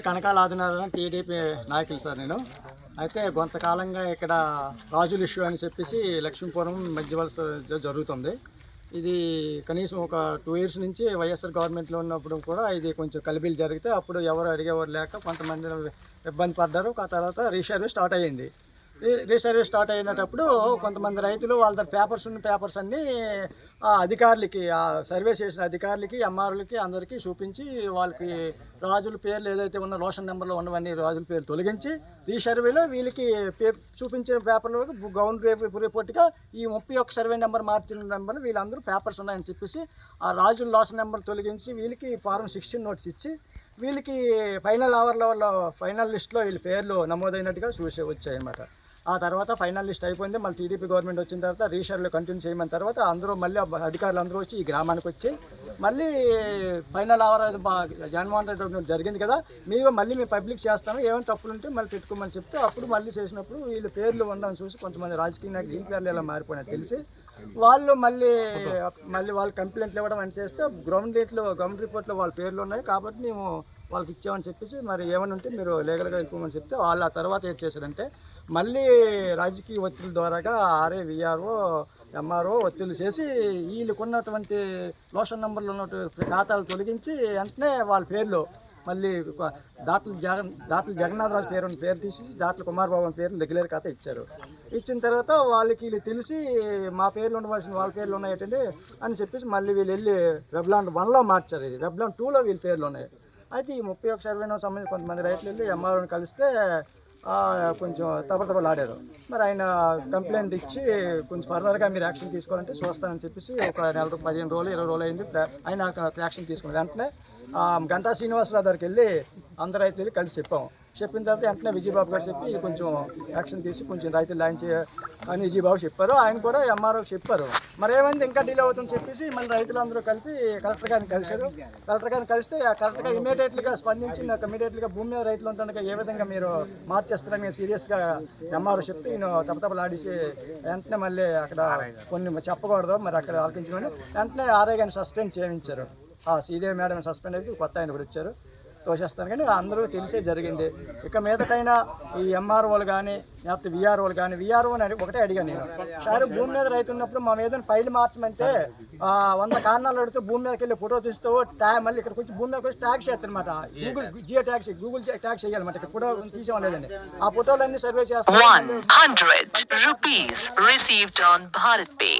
Kanakala Adinarayana TDP నాయకులు sir. నేను అయితే కొంతకాలంగా ఇక్కడ రాజుల ఇష్యూ అని చెప్పేసి లక్ష్మీపురం మధ్య వలస జరుగుతుంది. ఇది కనీసం ఒక 2 years నుంచి వైఎస్ఆర్ గవర్నమెంట్లో ఉన్నప్పుడు కూడా ఇది కొంచెం కలిబిలు జరిగితే అప్పుడు ఎవరు అడిగేవారు లేక కొంతమంది ఇబ్బంది పడ్డారు. ఆ తర్వాత రీసర్వే స్టార్ట్ అయ్యింది. రీసర్వే స్టార్ట్ అయినప్పుడు కొంతమంది రైతులు వాళ్ళ పేపర్స్ అన్నీ అధికారులకి, సర్వే చేసిన అధికారులకి, ఎంఆర్ఓలకి అందరికీ చూపించి వాళ్ళకి రాజుల పేర్లు ఏదైతే ఉన్న రోషన్ నెంబర్లో ఉన్నవన్నీ రాజుల పేర్లు తొలగించి రీసర్వేలో వీళ్ళకి చూపించిన పేపర్లో గ్రౌండ్ రిపోర్ట్గా ఈ 31 సర్వే నెంబర్ మార్చిన నెంబర్ వీళ్ళందరూ పేపర్స్ ఉన్నాయని చెప్పేసి ఆ రాజుల లాస్ నెంబర్ తొలగించి వీళ్ళకి ఫారం 16 నోట్స్ ఇచ్చి వీళ్ళకి ఫైనల్ లిస్ట్లో వీళ్ళ పేర్లు నమోదైనట్టుగా వచ్చాయన్నమాట. ఆ తర్వాత ఫైనల్ లిస్ట్ అయిపోయింది. మళ్ళీ టీడీపీ గవర్నమెంట్ వచ్చిన తర్వాత రీసర్వేలో కంటిన్యూ చేయమని తర్వాత అందరూ మళ్ళీ అధికారులు అందరూ వచ్చి ఈ గ్రామానికి వచ్చి మళ్ళీ ఫైనల్ అవర్ జగన్మోహన్ రెడ్డి జరిగింది కదా, మేము పబ్లిక్ చేస్తాము, ఏమైనా తప్పులు ఉంటే మళ్ళీ పెట్టుకోమని చెప్తే అప్పుడు మళ్ళీ చేసినప్పుడు వీళ్ళు పేర్లు ఉందని చూసి కొంతమంది రాజకీయ నాయకులు ఈ పేర్లు ఎలా మారిపోయినా తెలిసి వాళ్ళు మళ్ళీ వాళ్ళు కంప్లైంట్లు ఇవ్వడం అని చేస్తే గ్రౌండ్ రిపోర్ట్లో వాళ్ళ పేర్లు ఉన్నాయి కాబట్టి మేము వాళ్ళకి ఇచ్చామని చెప్పేసి మరి ఏమైనా ఉంటే మీరు లీగల్గా ఇవ్వమని చెప్తే వాళ్ళు ఆ తర్వాత ఏం చేశారంటే మళ్ళీ రాజకీయ ఒత్తిడి ద్వారాగా ఆర్ఏ విఆర్ఓ ఎంఆర్ఓ ఒత్తిళ్ళు చేసి వీళ్ళకున్నటువంటి లోషన్ నెంబర్లు ఉన్నటువంటి ఖాతాలు తొలగించి వెంటనే వాళ్ళ పేర్లు మళ్ళీ దాట్ల జగన్నాథరాజు పేరు తీసేసి దాట్ల కుమార్ బాబు పేరు రెగ్యులర్ ఖాతా ఇచ్చారు. ఇచ్చిన తర్వాత వాళ్ళకి వీళ్ళు తెలిసి మా పేర్లు ఉండవలసిన వాళ్ళ పేర్లు ఉన్నాయంటే అని చెప్పేసి మళ్ళీ వీళ్ళు వెళ్ళి వెబ్లాండ్ 1లో మార్చారు. ఇది వెబ్లాండ్ 2లో వీళ్ళ పేర్లు ఉన్నాయి. అయితే ఈ 31 సర్వేలో సంబంధించి కొంతమంది రైతులు వెళ్ళి ఎంఆర్ఓని కలిస్తే కొంచెం తపలాడారు. మరి ఆయన కంప్లైంట్ ఇచ్చి కొంచెం ఫర్దర్గా మీరు యాక్షన్ తీసుకోవాలంటే చూస్తానని చెప్పేసి ఒక 15 రోజులు 20 రోజులు అయింది. ఆయన యాక్షన్ తీసుకున్నారు. వెంటనే గంటా శ్రీనివాసరావు దగ్గరికి వెళ్ళి అందరు రైతులు కలిసి చెప్పిన తర్వాత వెంటనే విజయబాబు గారు చెప్పి కొంచెం యాక్షన్ తీసి కొంచెం రైతులు లాంచ్ అని విజయబాబు చెప్పారు. ఆయన కూడా ఎంఆర్ఓకి చెప్పారు. మరి ఏమైంది ఇంకా డిలే అవుతుందని చెప్పేసి మళ్ళీ రైతులందరూ కలిపి కలెక్టర్ గారిని కలిశారు. కలెక్టర్ గారిని కలిస్తే కలెక్టర్ గారు ఇమీడియట్గా స్పందించి నాకు ఇమీడియట్గా భూమి మీద రైతులు ఉంటుండగా ఏ విధంగా మీరు మార్చేస్తారని సీరియస్గా ఎంఆర్ఓ చెప్తే నేను తపలాడిసి వెంటనే మళ్ళీ అక్కడ కొన్ని చెప్పకూడదు మరి అక్కడ ఆలకించమని వెంటనే ఆర్ఐ గారిని సస్పెండ్ చేయించారు. శ్రీదేవి మేడం సస్పెండ్ అయితే కొత్త ఆయన కూడా వచ్చారు, తోసేస్తాను. కానీ అందరూ తెలిసే జరిగింది. ఇక మీదటైనా ఈ ఎంఆర్ఓలు కానీ లేకపోతే విఆర్ఓలు కానీ అని ఒకటే అడిగాను నేను, సార్ భూమి మీద రైతు ఉన్నప్పుడు మా మీద ఫైల్ మార్చమంటే 100 కారణాలు అడిగితే భూమి మీదకి వెళ్ళి ఫోటో తీస్తూ మళ్ళీ ఇక్కడికి వచ్చి భూమి మీదకి వచ్చి ట్యాక్స్ చేస్తారనమాట. గూగుల్ ట్యాక్స్ చేయాలన్నమాట. ఇక్కడ ఫోటో తీసేవాళ్ళేదండి. ఆ ఫోటోలన్నీ సర్వే చేస్తారు. 100 rupees received on Bharat Pay.